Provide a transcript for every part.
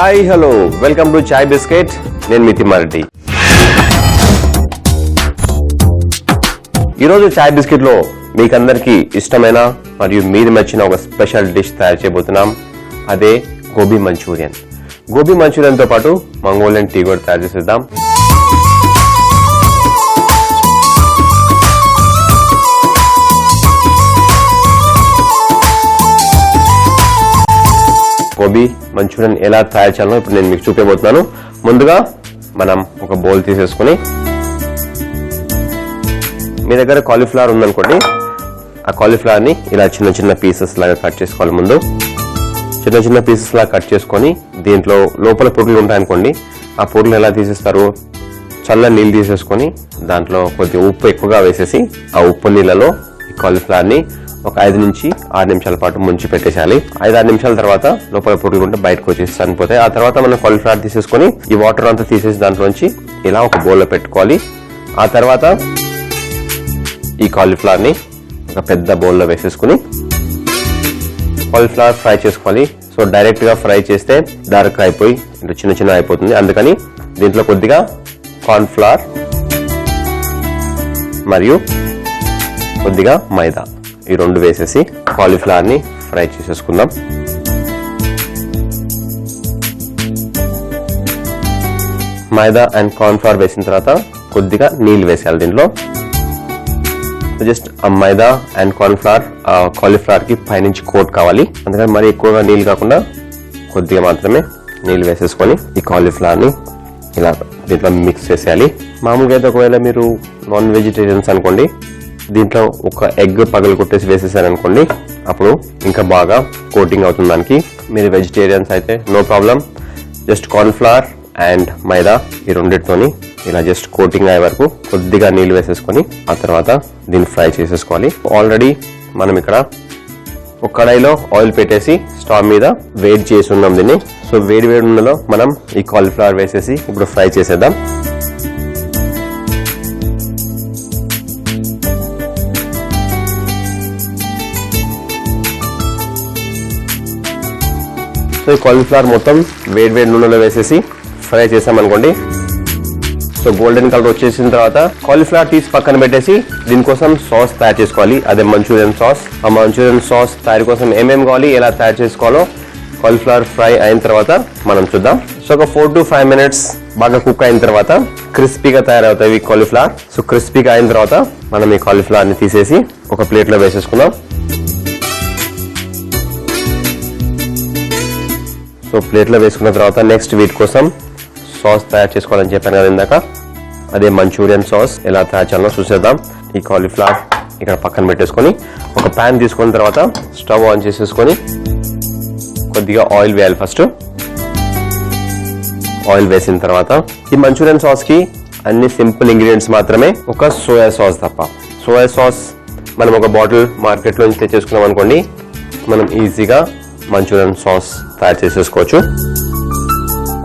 Hi hello welcome to chai biscuit. నేను మీ తిమ్మారెడ్డి. ఈరోజు చాయ్ biscuit లో మీకందరికి ఇష్టమైన మరియు మీరు మెచ్చిన ఒక స్పెషల్ డిష్ తయారు చేయబోతున్నాం. అదే గోబీ మంచూరియన్. గోబీ మంచూరియన్ తో పాటు మంగోలియన్ టీ కూడా తయారు చేసేద్దాం. గోబీ మంచూరియన్ ఎలా తయారు చేయాలో ఇప్పుడు నేను మీకు చూపించబోతున్నాను. ముందుగా మనం ఒక బౌల్ తీసేసుకుని, మీ దగ్గర కాలీఫ్లవర్ ఉందనుకోండి, ఆ కాలీఫ్లవర్ ని ఇలా చిన్న చిన్న పీసెస్ లాగా కట్ చేసుకోవాలి. ముందు చిన్న చిన్న పీసెస్ లాగా కట్ చేసుకొని దీంట్లో లోపల పొడులు ఉంటాయనుకోండి, ఆ పొడులు ఎలా తీసేస్తారు, చల్ల నీళ్ళు తీసేసుకొని దాంట్లో కొద్దిగా ఉప్పు ఎక్కువగా వేసేసి ఆ ఉప్పు నీళ్ళలో ఈ కాలీఫ్లవర్ ని ఒక 5 నుంచి 6 నిమిషాల పాటు ముంచి పెట్టేసేయాలి. 5-6 నిమిషాల తర్వాత లోపల పొడులు ఉంటే బయటకు వచ్చేసి చనిపోతాయి. ఆ తర్వాత మనం కాలీఫ్లవర్ తీసేసుకొని ఈ వాటర్ అంతా తీసేసి దాంట్లోంచి ఇలా ఒక బౌల్లో పెట్టుకోవాలి. ఆ తర్వాత ఈ కాలీఫ్లవర్ ని ఒక పెద్ద బౌల్లో వేసేసుకుని కాలీఫ్లవర్ ఫ్రై చేసుకోవాలి. సో డైరెక్ట్ గా ఫ్రై చేస్తే డార్క్ అయిపోయి చిన్న చిన్న అయిపోతుంది. అందుకని దీంట్లో కొద్దిగా కార్న్ ఫ్లవర్ మరియు కొద్దిగా మైదా ఈ రెండు వేసేసి కాలీఫ్లవర్ ని ఫ్రై చేసేసుకుందాం. మైదా అండ్ కార్న్ ఫ్లవర్ వేసిన తర్వాత కొద్దిగా నీళ్ళు వేసేయాలి. దీంట్లో జస్ట్ ఆ మైదా అండ్ కార్న్ ఫ్లవర్ కాలీఫ్లవర్ కి పైనుంచి కోట్ కావాలి. అందుకని మరి ఎక్కువగా నీళ్ళు కాకుండా కొద్దిగా మాత్రమే నీళ్ళు వేసేసుకొని ఈ కాలీఫ్లవర్ ని ఇలా దీంట్లో మిక్స్ చేసేయాలి. మామూలుగా అయితే ఒకవేళ మీరు నాన్ వెజిటేరియన్స్ అనుకోండి, దీంట్లో ఒక ఎగ్ పగలు కొట్టేసి వేసేసారనుకోండి, అప్పుడు ఇంకా బాగా కోటింగ్ అవుతుంది దానికి. మీరు వెజిటేరియన్స్ అయితే no problem, just corn flour and maida ఈ రెండింటితోని ఇలా జస్ట్ కోటింగ్ అయ్యే వరకు కొద్దిగా నీళ్ళు వేసేసుకొని ఆ తర్వాత దీన్ని ఫ్రై చేసేసుకోవాలి. ఆల్రెడీ మనం ఇక్కడ ఒక కడాయిలో ఆయిల్ పెట్టేసి స్టవ్ మీద వేడి చేసి ఉన్నాం దీన్ని. సో వేడి ఉన్నలో మనం ఈ కాలీఫ్లవర్ వేసేసి ఇప్పుడు ఫ్రై చేసేద్దాం. సో ఈ కాలీఫ్లవర్ మొత్తం వేడి నూనెలో వేసేసి ఫ్రై చేసామనుకోండి, సో గోల్డెన్ కలర్ వచ్చేసిన తర్వాత కాలీఫ్లవర్ తీసి పక్కన పెట్టేసి దీనికోసం సాస్ తయారు చేసుకోవాలి. అదే మంచూరియన్ సాస్. ఆ మంచూరియన్ సాస్ తయారు కోసం ఏమేమి కావాలి, ఎలా తయారు చేసుకోవాలో కాలీఫ్లవర్ ఫ్రై అయిన తర్వాత మనం చూద్దాం. సో ఒక 4 to 5 minutes బాగా కుక్ అయిన తర్వాత క్రిస్పీగా తయారవుతాయి కాలీఫ్లవర్. సో క్రిస్పీగా అయిన తర్వాత మనం ఈ కాలీఫ్లవర్ ని తీసేసి ఒక ప్లేట్ లో వేసేసుకుందాం. సో ప్లేట్ లో వేసుకున్న తర్వాత నెక్స్ట్ వీటి కోసం సాస్ తయారు చేసుకోవాలని చెప్పాను కదా ఇందాక, అదే మంచూరియన్ సాస్ ఎలా తయారు చేయాలో చూసేద్దాం. ఈ కాలీఫ్లవర్ ఇక్కడ పక్కన పెట్టేసుకొని ఒక ప్యాన్ తీసుకున్న తర్వాత స్టవ్ ఆన్ చేసేసుకొని కొద్దిగా ఆయిల్ వేయాలి. ఫస్ట్ ఆయిల్ వేసిన తర్వాత ఈ మంచూరియన్ సాస్ కి అన్ని సింపుల్ ఇంగ్రీడియంట్స్ మాత్రమే, ఒక సోయా సాస్ తప్ప. సోయా సాస్ మనం ఒక బాటిల్ మార్కెట్ లో నుంచి తెచ్చేసుకున్నాం అనుకోండి, మనం ఈజీగా మంచూరియన్ సాస్ తయారు చేసేసుకోవచ్చు.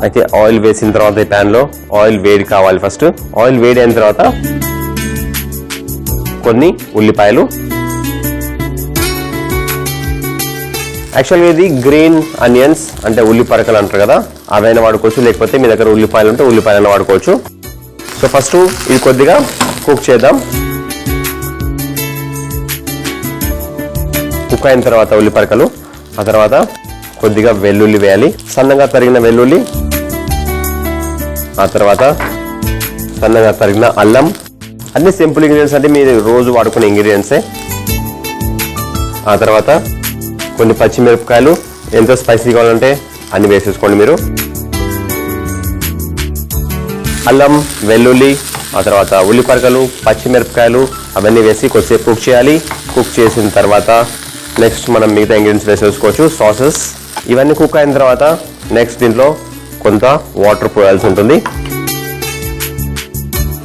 అయితే ఆయిల్ వేసిన తర్వాత ఈ ప్యాన్ లో ఆయిల్ వేడి కావాలి. ఫస్ట్ ఆయిల్ వేడి అయిన తర్వాత కొన్ని ఉల్లిపాయలు, యాక్చువల్గా ఇది గ్రీన్ ఆనియన్స్ అంటే ఉల్లి పరకలు అంటారు కదా, అవైనా వాడుకోవచ్చు, లేకపోతే మీ దగ్గర ఉల్లిపాయలు ఉంటే ఉల్లిపాయలైనా వాడుకోవచ్చు. సో ఫస్ట్ ఇది కొద్దిగా కుక్ చేద్దాం. కుక్ అయిన తర్వాత ఉల్లి పరకలు, ఆ తర్వాత కొద్దిగా వెల్లుల్లి వేయాలి, సన్నగా తరిగిన వెల్లుల్లి, ఆ తర్వాత సన్నగా తరిగిన అల్లం. అన్ని సింపుల్ ఇంగ్రీడియంట్స్ అంటే మీరు రోజు వాడుకునే ఇంగ్రీడియంట్సే. ఆ తర్వాత కొన్ని పచ్చిమిరపకాయలు, ఎంతో స్పైసీ కావాలంటే అన్ని వేసేసుకోండి మీరు. అల్లం, వెల్లుల్లి, ఆ తర్వాత ఉల్లిపరకలు, పచ్చిమిరపకాయలు అవన్నీ వేసి కొద్దిసేపు కుక్ చేయాలి. కుక్ చేసిన తర్వాత నెక్స్ట్ మనం మిగతా ఇంగ్రీడియంట్స్ వేసేసుకోవచ్చు. సాసెస్ ఇవన్నీ కుక్ అయిన తర్వాత నెక్స్ట్ దీంట్లో కొంత వాటర్ పోయాల్సి ఉంటుంది.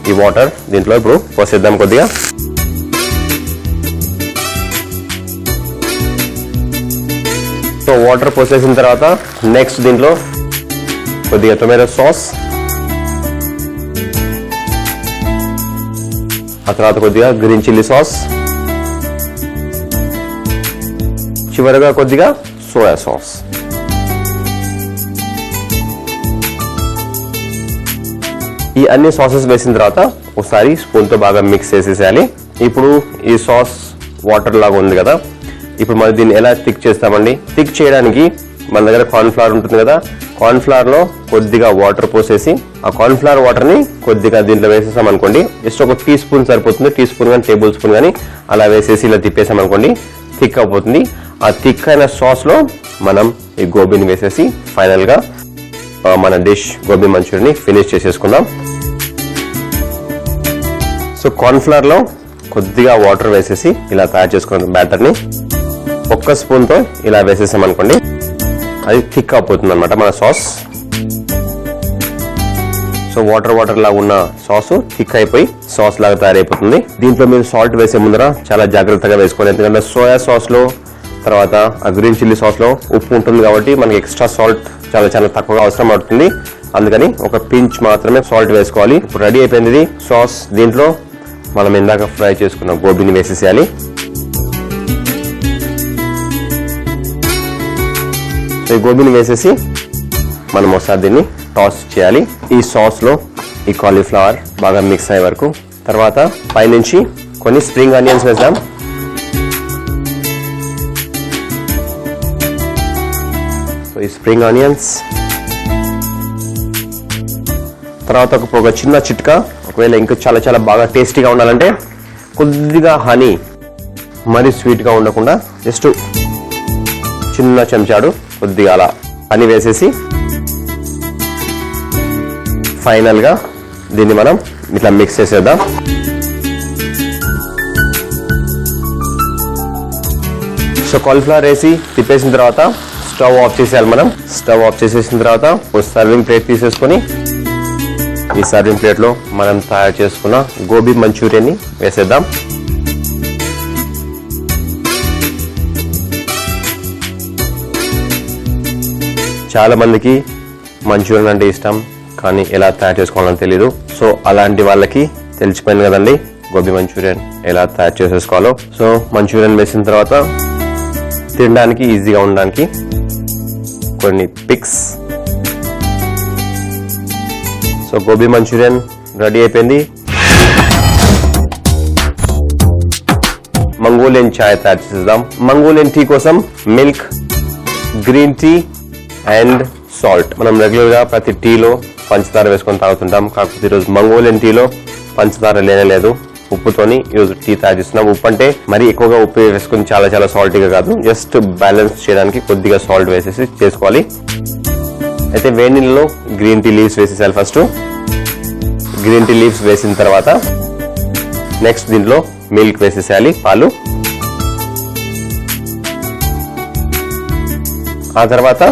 ఈ వాటర్ దీంట్లో ఇప్పుడు పోసేద్దాం కొద్దిగా. సో వాటర్ పోసేసిన తర్వాత నెక్స్ట్ దీంట్లో కొద్దిగా టొమాటో సాస్, ఆ తర్వాత కొద్దిగా గ్రీన్ చిల్లీ సాస్, చివరగా కొద్దిగా సోయా సాస్. ఈ అన్ని సాసెస్ వేసిన తర్వాత ఒకసారి స్పూన్ తో బాగా మిక్స్ చేసేసేయాలి. ఇప్పుడు ఈ సాస్ వాటర్ లాగా ఉంది కదా, ఇప్పుడు మనం దీన్ని ఎలా థిక్ చేస్తామండి? థిక్ చేయడానికి మన దగ్గర కార్న్ ఫ్లవర్ ఉంటుంది కదా, కార్న్ ఫ్లవర్ లో కొద్దిగా వాటర్ పోసేసి ఆ కార్న్ ఫ్లవర్ వాటర్ ని కొద్దిగా దీంట్లో వేసేసాం అనుకోండి, జస్ట్ ఒక టీ స్పూన్ సరిపోతుంది, టీ స్పూన్ కానీ టేబుల్ స్పూన్ కానీ అలా వేసేసి ఇలా తిప్పేసాం అనుకోండి, థిక్ అయిపోతుంది. ఆ థిక్ అయిన సాస్ లో మనం ఈ గోబీని వేసేసి ఫైనల్ గా మన డిష్ గోబీ మంచూరియన్ ని ఫినిష్ చేసేసుకుందాం. సో కార్న్ ఫ్లవర్ లో కొద్దిగా వాటర్ వేసేసి ఇలా తయారు చేసుకున్న బ్యాటర్ ని ఒక్క స్పూన్ తో ఇలా వేసేసాం అనుకోండి, అది థిక్ అయిపోతుంది అనమాట మన సాస్. సో వాటర్ లాగా ఉన్న సాస్ థిక్ అయిపోయి సాస్ లాగా తయారైపోతుంది. దీంట్లో మీరు సాల్ట్ వేసే ముందర చాలా జాగ్రత్తగా వేసుకోవాలి, ఎందుకంటే సోయా సాస్ లో తర్వాత ఆ గ్రీన్ చిల్లీ సాస్ లో ఉప్పు ఉంటుంది కాబట్టి మనకి ఎక్స్ట్రా సాల్ట్ చాలా తక్కువగా అవసరం అవుతుంది. అందుకని ఒక పించ్ మాత్రమే సాల్ట్ వేసుకోవాలి. ఇప్పుడు రెడీ అయిపోయింది సాస్. దీంట్లో మనం ఇందాక ఫ్రై చేసుకున్న గోబీని వేసేసేయాలి. ఈ గోబీని వేసేసి మనం ఒకసారి దీన్ని టాస్ చేయాలి. ఈ సాస్ లో ఈ కాలీఫ్లవర్ బాగా మిక్స్ అయ్యే వరకు. తర్వాత పైనుంచి కొన్ని స్ప్రింగ్ ఆనియన్స్ వేద్దాం. సో ఈ స్ప్రింగ్ ఆనియన్స్ తర్వాత ఒక చిన్న చిట్కా, ఒకవేళ ఇంకా చాలా బాగా టేస్టీగా ఉండాలంటే కొద్దిగా హనీ, మరి స్వీట్ గా ఉండకుండా జస్ట్ చిన్న చెంచాడు కొద్దిగా అలా హనీ వేసేసి ఫైనల్ గా దీన్ని మనం ఇట్లా మిక్స్ చేసేద్దాం. సో కాలీఫ్లవర్ వేసి తిప్పేసిన తర్వాత స్టవ్ ఆఫ్ చేసేయాలి. మనం స్టవ్ ఆఫ్ చేసేసిన తర్వాత ఒక సర్వింగ్ ప్లేట్ తీసేసుకొని ఈ సర్వింగ్ ప్లేట్ లో మనం తయారు చేసుకున్న గోబీ మంచూరియన్ ని వేసేద్దాం. చాలా మందికి మంచూరియన్ అంటే ఇష్టం, కానీ ఎలా తయారు చేసుకోవాలని తెలియదు. సో అలాంటి వాళ్ళకి తెలిసిపోయింది కదండి గోబీ మంచూరియన్ ఎలా తయారు చేసేసుకోవాలో. సో మంచూరియన్ వేసిన తర్వాత తినడానికి ఈజీగా ఉండడానికి కొన్ని pics. So gobi Manchurian ready అయిపోయింది. మంగోలియన్ చాయ్ తయారు చేద్దాం. మంగోలియన్ టీ కోసం milk, green tea and salt. మనం రెగ్యులర్ గా ప్రతి టీలో పంచదార వేసుకొని తాగుతుంటాం, కాకపోతే ఈరోజు మంగోలియన్ టీలో పంచదార లేదు, ఉప్పుతోని ఈరోజు టీ తయారు చేస్తున్నాం. ఉప్పు అంటే మరీ ఎక్కువగా ఉప్పు వేసుకుని చాలా సాల్టీగా కాదు, జస్ట్ బ్యాలెన్స్ చేయడానికి కొద్దిగా సాల్ట్ వేసేసి చేసుకోవాలి. అయితే వేడి నీళ్ళలో గ్రీన్ టీ లీవ్స్ వేసేసాలి. ఫస్ట్ గ్రీన్ టీ లీవ్స్ వేసిన తర్వాత నెక్స్ట్ దీంట్లో మిల్క్ వేసేసేయాలి, పాలు. ఆ తర్వాత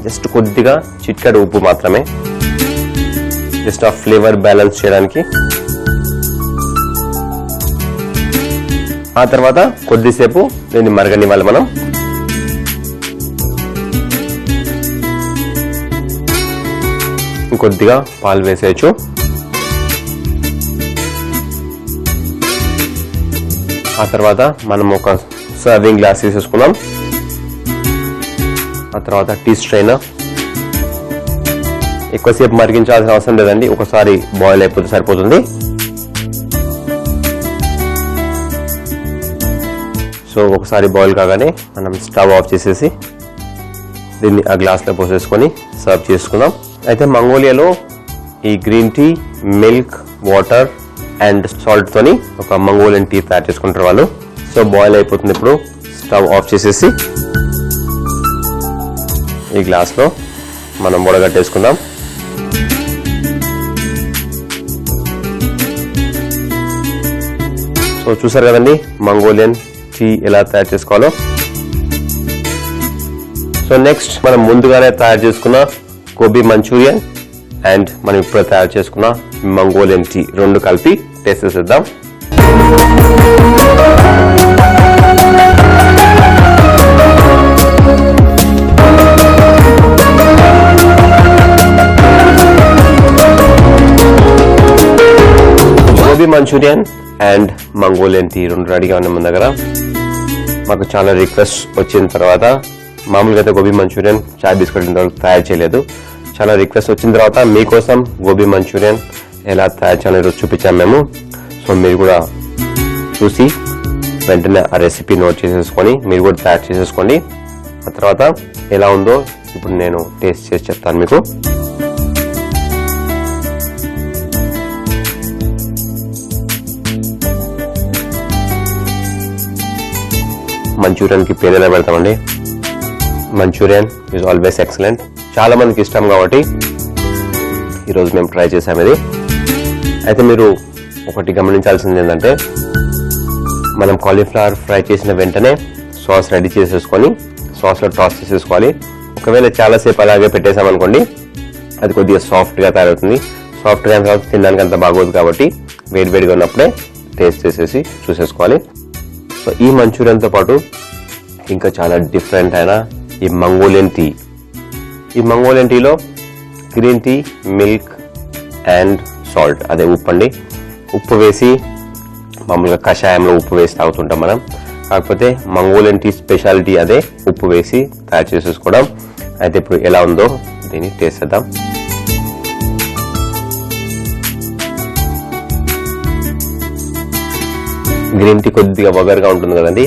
జస్ట్ కొద్దిగా చిటికెడు ఉప్పు మాత్రమే, జస్ట్ ఆ ఫ్లేవర్ బ్యాలెన్స్ చేయడానికి. ఆ తర్వాత కొద్దిసేపు దీన్ని మరగనివ్వాలి మనం. కొద్దిగా పాలు వేసేయచ్చు. ఆ తర్వాత మనం ఒక సర్వింగ్ గ్లాస్ తీసేసుకున్నాం. ఆ తర్వాత టీ స్ట్రైనర్. ఎక్కువసేపు మరిగించాల్సిన అవసరం లేదండి, ఒకసారి బాయిల్ అయిపోతే సరిపోతుంది. సో ఒకసారి బాయిల్ కాగానే మనం స్టవ్ ఆఫ్ చేసేసి దీన్ని ఆ గ్లాస్లో పోసేసుకొని సర్వ్ చేసుకుందాం. అయితే మంగోలియాలో ఈ green tea, milk, water and salt తోని ఒక మంగోలియన్ టీ తయారు చేసుకుంటారు వాళ్ళు. సో బాయిల్ అయిపోతుంది. ఇప్పుడు స్టవ్ ఆఫ్ చేసేసి ఈ గ్లాస్ లో మనం వడగట్టేసుకుందాం. సో చూసారు కదండి మంగోలియన్ టీ ఎలా తయారు చేసుకోవాలో. సో నెక్స్ట్ మనం ముందుగానే తయారు చేసుకున్న గోబీ మంచూరియన్ అండ్ మనం ఇప్పుడు తయారు చేసుకున్న మంగోలియన్ టీ రెండు కలిపి టేస్ట్ చేసేద్దాం. Gobi Manchurian and Mongolian tea రెండు రెడీగా ఉన్నాయి మన దగ్గర. మాకు చాలా రిక్వెస్ట్ వచ్చిన తర్వాత మామూలుగా అయితే గోబీ మంచూరియన్ చాయ్ బిస్కెట్ ఇంతవరకు తయారు చేయలేదు. చాలా రిక్వెస్ట్ వచ్చిన తర్వాత మీకోసం గోబీ మంచూరియన్ ఎలా తయారు చేయాలో చూపించాము మేము. సో మీరు కూడా చూసి వెంటనే ఆ రెసిపీ నోట్ చేసేసుకొని మీరు కూడా తయారు చేసేసుకోండి. ఆ తర్వాత ఎలా ఉందో ఇప్పుడు నేను టేస్ట్ చేసి చెప్తాను మీకు. మంచూరియన్కి పేరు ఎలా పెడతామండి? Manchurian is always excellent. చాలా మందికి ఇష్టం కాబట్టి ఈరోజు మేము ట్రై చేసాము ఇది. అయితే మీరు ఒకటి గమనించాల్సింది ఏంటంటే మనం కాలీఫ్లవర్ ఫ్రై చేసిన వెంటనే సాస్ రెడీ చేసేసుకొని సాస్లో టాస్ చేసేసుకోవాలి. ఒకవేళ చాలాసేపు అలాగే పెట్టేసామనుకోండి అది కొద్దిగా సాఫ్ట్గా తయారవుతుంది. సాఫ్ట్గా అయిన తర్వాత తినడానికి అంత బాగోదు కాబట్టి వేడివేడిగా ఉన్నప్పుడే టేస్ట్ చేసేసి చూసేసుకోవాలి. సో ఈ మంచూరియన్తో పాటు ఇంకా చాలా డిఫరెంట్ అయిన ఈ మంగోలియన్ టీ. ఈ మంగోలియన్ టీలో green tea, milk and salt, అదే ఉప్పు అండి. ఉప్పు వేసి మామూలుగా కషాయంలో ఉప్పు వేసి తాగుతుంటాం మనం. కాకపోతే మంగోలియన్ టీ స్పెషాలిటీ అదే ఉప్పు వేసి తయారు చేసేసుకోవడం. అయితే ఇప్పుడు ఎలా ఉందో దీన్ని టేస్ట్ చేద్దాం. గ్రీన్ టీ కొద్దిగా వగరుగా ఉంటుంది కదండి.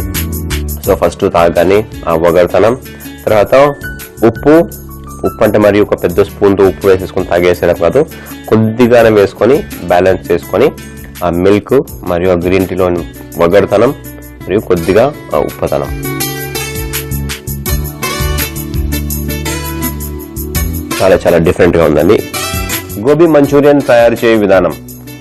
సో ఫస్ట్ తాగగానే ఆ వగరుతనం, తర్వాత ఉప్పు అంటే మరి ఒక పెద్ద స్పూన్తో ఉప్పు వేసేసుకొని తాగేసేయడం కాదు, కొద్దిగానే వేసుకొని బ్యాలెన్స్ చేసుకొని ఆ మిల్క్ మరియు ఆ గ్రీన్ టీలోని వగరుతనం మరియు కొద్దిగా ఆ ఉప్పుతనం. చాలా చాలా డిఫరెంట్గా ఉందండి. గోబీ మంచూరియన్ తయారు చేయే విధానం: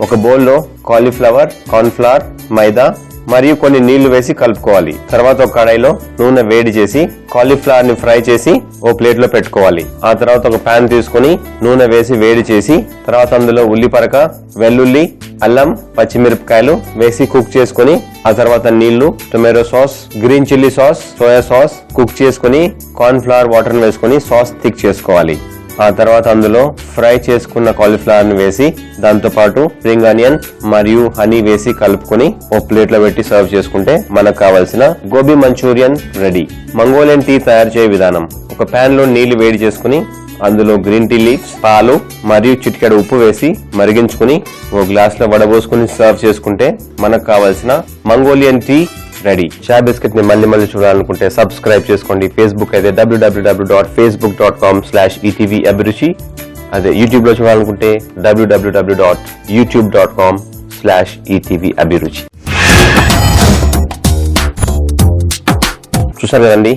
ఒక బౌల్లో కాలీఫ్లవర్, కార్న్ఫ్లవర్, మైదా మరియు కొన్ని నీళ్లు వేసి కలుపుకోవాలి. తర్వాత ఒక కడాయిలో నూనె వేడి చేసి కాలీఫ్లవర్ ని ఫ్రై చేసి ఓ ప్లేట్ లో పెట్టుకోవాలి. ఆ తర్వాత ఒక పాన్ తీసుకుని నూనె వేసి వేడి చేసి తర్వాత అందులో ఉల్లిపరక, వెల్లుల్లి, అల్లం, పచ్చిమిరపకాయలు వేసి కుక్ చేసుకుని ఆ తర్వాత నీళ్లు, tomato sauce, green chilli sauce, soya sauce cook చేసుకుని కార్న్ఫ్లవర్ వాటర్ వేసుకుని సాస్ థిక్ చేసుకోవాలి. ఆ తర్వాత అందులో ఫ్రై చేసుకున్న కాలీఫ్లవర్ ని వేసి దాంతో పాటు స్ప్రింగ్ ఆనియన్ మరియు హనీ వేసి కలుపుకొని ఓ ప్లేట్ లో పెట్టి సర్వ్ చేసుకుంటే మనకు కావాల్సిన gobi Manchurian ready. Mongolian tea తయారు చేయే విధానం: ఒక పాన్ లో నీళ్లు వేడి చేసుకుని అందులో గ్రీన్ టీ లీవ్స్, పాలు మరియు చిటికెడు ఉప్పు వేసి మరిగించుకుని ఓ గ్లాస్ లో వడబోసుకుని సర్వ్ చేసుకుంటే మనకు కావాల్సిన మంగోలియన్ టీ రెడీ. చాయ్ బిస్కెట్ ని మళ్ళీ చూడాలనుకుంటే సబ్స్క్రైబ్ చేసుకోండి. ఫేస్బుక్ అయితే www.facebook.com/etv అభిరుచి. అదే యూట్యూబ్ లో చూడాలనుకుంటే www.youtube.com/etv అభిరుచి. చూసారు కదండి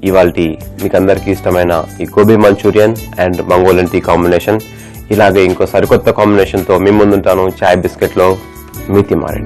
ఇవాల్టి మీకు అందరికి ఇష్టమైన ఈ gobi Manchurian and Mongolian tea combination. ఇలాగే ఇంకో సరికొత్త కాంబినేషన్ తో మీ ముందుంటాను. చాయ్ బిస్కెట్ లో మీ తిమారెడ్డి.